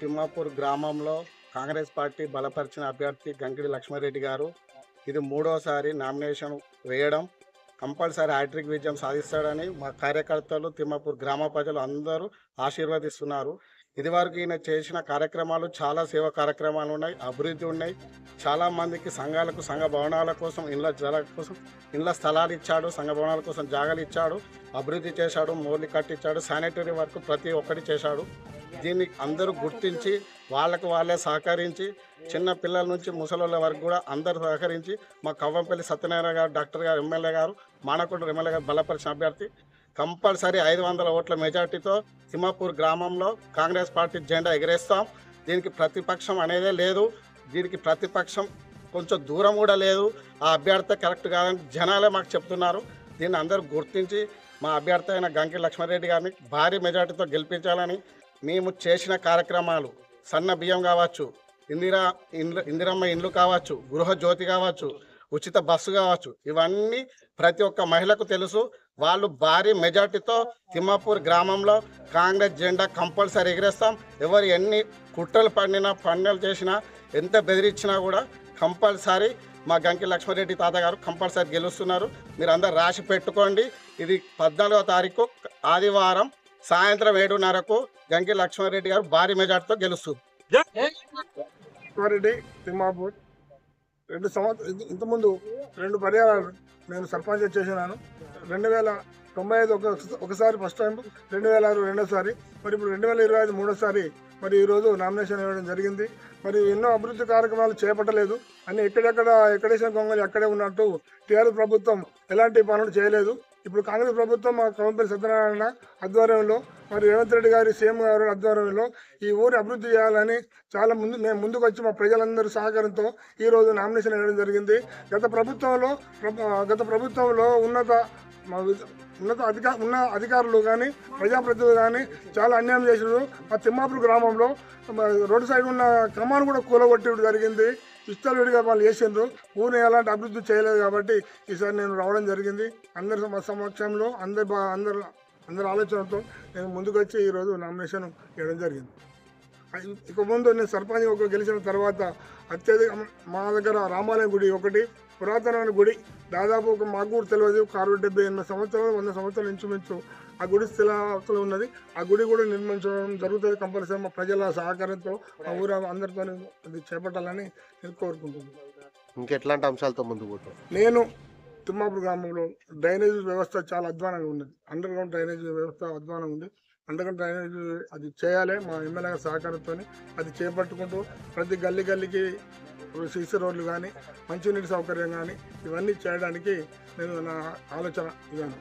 తిమ్మాపూర్ గ్రామంలో కాంగ్రెస్ పార్టీ బలపరిచిన అభ్యర్థి గంగిడి లక్ష్మారెడ్డి గారు ఇది మూడోసారి నామినేషన్ వేయడం కంపల్సరీ హ్యాట్రిక్ విజయం సాధిస్తాడని మా కార్యకర్తలు తిమ్మాపూర్ గ్రామ ప్రజలు అందరూ ఆశీర్వదిస్తున్నారు. ఇదివరకు ఈయన చేసిన కార్యక్రమాలు చాలా సేవా కార్యక్రమాలు ఉన్నాయి, అభివృద్ధి ఉన్నాయి. చాలామందికి సంఘాలకు సంఘ భవనాల కోసం ఇండ్ల స్థలాలు ఇచ్చాడు, సంఘ భవనాల కోసం జాగాలు ఇచ్చాడు, అభివృద్ధి చేశాడు, మోర్లు కట్టించాడు, శానిటరీ వర్క్ ప్రతి ఒక్కటి చేశాడు. దీన్ని అందరూ గుర్తించి వాళ్ళకు వాళ్ళే సహకరించి చిన్న పిల్లల నుంచి ముసలోళ్ళ వరకు కూడా అందరూ సహకరించి మా కవ్వంపల్లి సత్యనారాయణ గారు, డాక్టర్ గారు, ఎమ్మెల్యే గారు, మానకొండ ఎమ్మెల్యే గారు బలపరిచిన అభ్యర్థి కంపల్సరీ 500 ఓట్ల మెజార్టీతో తిమ్మాపూర్ గ్రామంలో కాంగ్రెస్ పార్టీ జెండా ఎగరేస్తాం. దీనికి ప్రతిపక్షం అనేదే లేదు, దీనికి ప్రతిపక్షం కొంచెం దూరం కూడా లేదు. ఆ అభ్యర్థి కరెక్ట్ కాదని జనాలే మాకు చెప్తున్నారు. దీన్ని అందరూ గుర్తించి మా అభ్యర్థి అయిన గంగిడి లక్ష్మారెడ్డి గారిని భారీ మెజార్టీతో గెలిపించాలని మేము చేసిన కార్యక్రమాలు సన్న బియ్యం కావచ్చు, ఇందిరమ్మ ఇండ్లు కావచ్చు, గృహజ్యోతి కావచ్చు, ఉచిత బస్సు కావచ్చు, ఇవన్నీ ప్రతి ఒక్క మహిళకు తెలుసు. వాళ్ళు భారీ మెజార్టీతో తిమ్మాపూర్ గ్రామంలో కాంగ్రెస్ జెండా కంపల్సరీ ఎగిరేస్తాం. ఎవరు ఎన్ని కుట్రలు పన్నెలు చేసినా, ఎంత బెదిరించినా కూడా కంపల్సరీ మా గంగిడి లక్ష్మారెడ్డి తాత గారు కంపల్సరీ గెలుస్తున్నారు. మీరు అందరు రాసి పెట్టుకోండి. ఇది 14వ తారీఖు ఆదివారం సాయంత్రం 7:30కు గంగిడి లక్ష్మారెడ్డి గారు భారీ మెజార్టీతో గెలుస్తుంది. తిమ్మాపూర్ 2 సంవత్సరాలు ఇంతకుముందు 2 పర్యాయాలు నేను సర్పంచ్ చేసినాను. 2095 ఒకసారి ఫస్ట్ టైం, 2006 రెండోసారి, మరి ఇప్పుడు 2025 మూడోసారి. మరి ఈరోజు నామినేషన్ ఇవ్వడం జరిగింది. మరి ఎన్నో అభివృద్ధి కార్యక్రమాలు చేపట్టలేదు అని ఎక్కడేసిన గొంగలు అక్కడే ఉన్నట్టు టీఆర్ఎస్ ప్రభుత్వం ఎలాంటి పనులు చేయలేదు. ఇప్పుడు కాంగ్రెస్ ప్రభుత్వం మా కవంపల్లి సత్యనారాయణ ఆధ్వర్యంలో, మరి రేవంత్ రెడ్డి గారి సీఎం గారి ఆధ్వర్యంలో ఈ ఊరి అభివృద్ధి చేయాలని మేము ముందుకు వచ్చి మా ప్రజలందరూ సహకారంతో ఈరోజు నామినేషన్ వేయడం జరిగింది. గత ప్రభుత్వంలో ఉన్న అధికారులు కానీ ప్రజాప్రతినిధులు కానీ చాలా అన్యాయం చేసారు. మా తిమ్మాపూర్ గ్రామంలో రోడ్డు సైడ్ ఉన్న క్రమాన్ని కూడా కూలగొట్టడం జరిగింది. విడిగా వాళ్ళు చేసిండ్రు. ఊరిని ఎలాంటి అభివృద్ధి చేయలేదు. కాబట్టి ఈసారి నేను రావడం జరిగింది. అందరి సమక్షంలో అందరి ఆలోచనతో నేను ముందుకు వచ్చి ఈరోజు నామినేషన్ వేయడం జరిగింది. ఇక ముందు నేను సర్పంచ్ గెలిచిన తర్వాత అత్యధిక మా దగ్గర రామాలయం గుడి ఒకటి పురాతనమైన గుడి, దాదాపు మాకు కూడా తెలియదు 68 సంవత్సరాలు 100 సంవత్సరాలు ఇంచుమించు ఆ గుడి స్థితిలో ఉన్నది. ఆ గుడి కూడా నిర్మించడం జరుగుతుంది. కంపల్సరీ మా ప్రజల సహకారంతో మా ఊరు అందరితో అది చేపట్టాలని నేను కోరుకుంటున్నాను. ఇంకెట్లాంటి అంశాలతో ముందుకు పోతాం? నేను తిమ్మాపూర్ గ్రామంలో డ్రైనేజ్ వ్యవస్థ చాలా అధ్వానంగా ఉన్నది. అండర్ గ్రౌండ్ డ్రైనేజ్ వ్యవస్థ అధ్వానంగా ఉంది. అండర్ గ్రౌండ్ డ్రైనేజ్ అది చేయాలి. మా ఎమ్మెల్యే చేపట్టుకుంటూ అది చేపట్టుకుంటూ ప్రతి గల్లీకి సీసీ రోడ్లు కానీ, మంచినీటి సౌకర్యం కానీ ఇవన్నీ చేయడానికి నేను నా ఆలోచన ఇదాను.